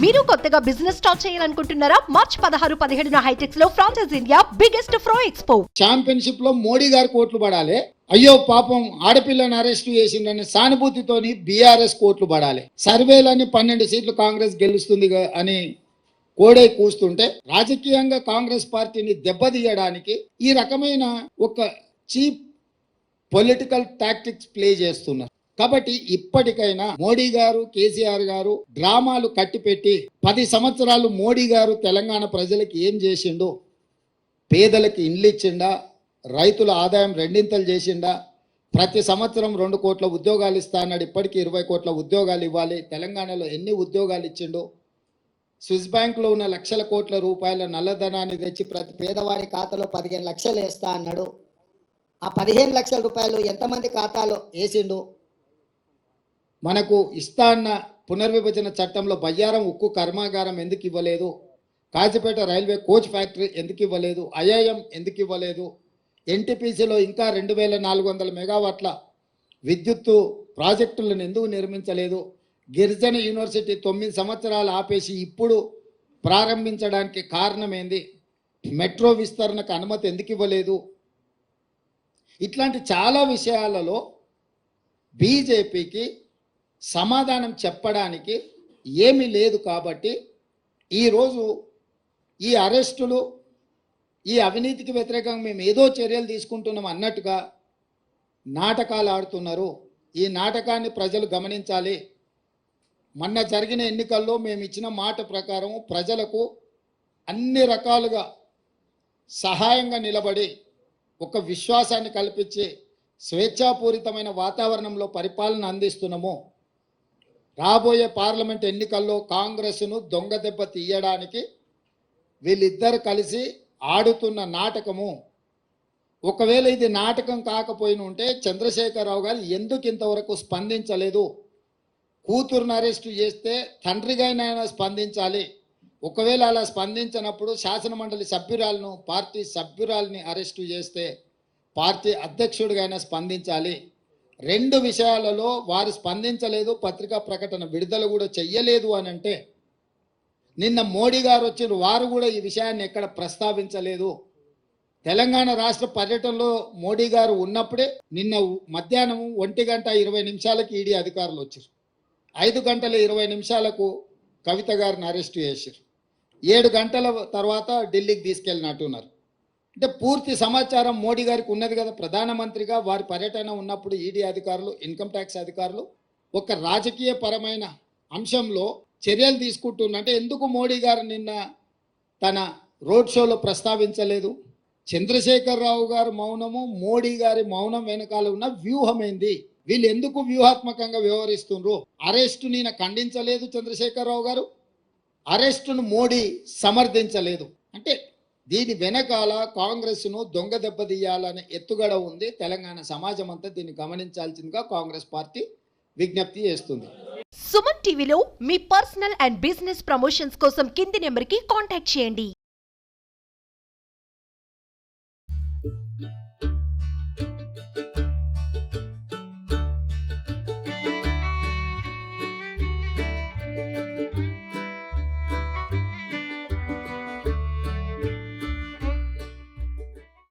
మీరు కొత్తగా business start చేయాలనుకుంటున్నారా? మార్చ్ 16-17 హైటెక్స్ లో franchise India biggest ఫ్రో expo. Championship లో మోడీ గారు కోట్లు పడాలి. అయ్యో పాపం ఆడపిల్లని అరెస్ట్ చేసిండని సానుభూతితోని బీఆర్ఎస్ కోట్లు పడాలి. సర్వేలని 12 సీట్లు కాంగ్రెస్ గెలుస్తుంది అని కోడై కూస్తుంటే రాజకీయంగా కాంగ్రెస్ పార్టీని దెబ్బతీయడానికి ఈ రకమైన ఒక చీప్ పొలిటికల్ టాక్టిక్స్ ప్లే చేస్తున్నారు. కాబట్టి ఇప్పటికైనా మోడీ గారు, కేసీఆర్ గారు డ్రామాలు కట్టిపెట్టి 10 సంవత్సరాలు మోడీ గారు తెలంగాణ ప్రజలకు ఏం చేసిండో, పేదలకు ఇండ్లు ఇచ్చిండా, రైతుల ఆదాయం రెండింతలు చేసిండా, ప్రతి సంవత్సరం 2 కోట్ల ఉద్యోగాలు ఇస్తా అన్నాడు, ఇప్పటికీ 20 కోట్ల ఉద్యోగాలు ఇవ్వాలి, తెలంగాణలో ఎన్ని ఉద్యోగాలు ఇచ్చిండో, స్విస్ బ్యాంకులో ఉన్న లక్షల కోట్ల రూపాయల నల్లధనాన్ని తెచ్చి ప్రతి పేదవాడి ఖాతాలో 15 లక్షలు వేస్తా అన్నాడు. ఆ 15 లక్షల రూపాయలు ఎంతమంది ఖాతాలో వేసిండు? మనకు ఇస్తా అన్న పునర్విభజన చట్టంలో బయ్యారం ఉక్కు కర్మాగారం ఎందుకు ఇవ్వలేదు? కాజీపేట రైల్వే కోచ్ ఫ్యాక్టరీ ఎందుకు ఇవ్వలేదు? ఐఐఎం ఎందుకు ఇవ్వలేదు? ఎన్టీపీసీలో ఇంకా 2400 మెగావాట్ల విద్యుత్తు ప్రాజెక్టులను ఎందుకు నిర్మించలేదు? గిరిజన యూనివర్సిటీ 9 సంవత్సరాలు ఆపేసి ఇప్పుడు ప్రారంభించడానికి కారణం ఏంది? మెట్రో విస్తరణకు అనుమతి ఎందుకు ఇవ్వలేదు? ఇట్లాంటి చాలా విషయాలలో బీజేపీకి సమాధానం చెప్పడానికి ఏమీ లేదు. కాబట్టి ఈరోజు ఈ అరెస్టులు, ఈ అవినీతికి వ్యతిరేకంగా మేము ఏదో చర్యలు తీసుకుంటున్నాం అన్నట్టుగా నాటకాలు ఆడుతున్నారు. ఈ నాటకాన్ని ప్రజలు గమనించాలి. మొన్న జరిగిన ఎన్నికల్లో మేము ఇచ్చిన మాట ప్రకారం ప్రజలకు అన్ని రకాలుగా సహాయంగా నిలబడి ఒక విశ్వాసాన్ని కల్పించి స్వేచ్ఛాపూరితమైన వాతావరణంలో పరిపాలన అందిస్తున్నాము. రాబోయే పార్లమెంట్ ఎన్నికల్లో కాంగ్రెస్ను దొంగ దెబ్బ తీయడానికి వీళ్ళిద్దరు కలిసి ఆడుతున్న నాటకము. ఒకవేళ ఇది నాటకం కాకపోయిన ఉంటే చంద్రశేఖరరావు గారు ఎందుకు ఇంతవరకు స్పందించలేదు? కూతురును అరెస్టు చేస్తే తండ్రిగానైనా స్పందించాలి. ఒకవేళ అలా స్పందించినప్పుడు శాసనమండలి సభ్యురాలను, పార్టీ సభ్యురాలని అరెస్టు చేస్తే పార్టీ అధ్యక్షుడిగైనా స్పందించాలి. 2 విషయాలలో వారు స్పందించలేదు, పత్రికా ప్రకటన విడుదల కూడా చెయ్యలేదు అని అంటే, నిన్న మోడీ గారు వచ్చిన వారు కూడా ఈ విషయాన్ని ఎక్కడ ప్రస్తావించలేదు. తెలంగాణ రాష్ట్ర పర్యటనలో మోడీ గారు ఉన్నప్పుడే నిన్న మధ్యాహ్నం 1:20 ఈడీ అధికారులు వచ్చారు. 5:20 కవిత గారిని అరెస్టు చేశారు. 7 గంటల తర్వాత ఢిల్లీకి తీసుకెళ్ళినట్టున్నారు. అంటే పూర్తి సమాచారం మోడీ గారికి ఉన్నది కదా. ప్రధానమంత్రిగా వారి పర్యటన ఉన్నప్పుడు ఈడీ అధికారులు, ఇన్కమ్ ట్యాక్స్ అధికారులు ఒక రాజకీయ పరమైన అంశంలో చర్యలు తీసుకుంటున్నంటే ఎందుకు మోడీ గారు నిన్న తన రోడ్ షోలో ప్రస్తావించలేదు? చంద్రశేఖరరావు గారు మౌనము, మోడీ గారి మౌనం వెనకాల ఉన్న వ్యూహం ఏంది? వీళ్ళు ఎందుకు వ్యూహాత్మకంగా వ్యవహరిస్తున్నారు? అరెస్టు నేను ఖండించలేదు చంద్రశేఖరరావు గారు, అరెస్టును మోడీ సమర్థించలేదు. అంటే దీని వెనకాల కాంగ్రెస్ను దొంగ దెబ్బతీయాలనే ఎత్తుగడ ఉంది. తెలంగాణ సమాజం అంతా దీన్ని గమనించాల్సిందిగా కాంగ్రెస్ పార్టీ విజ్ఞప్తి చేస్తుంది. సుమన్ టీవీలో మీ పర్సనల్ అండ్ బిజినెస్ ప్రమోషన్స్ కోసం కింది నెంబర్కి కాంటాక్ట్ చేయండి.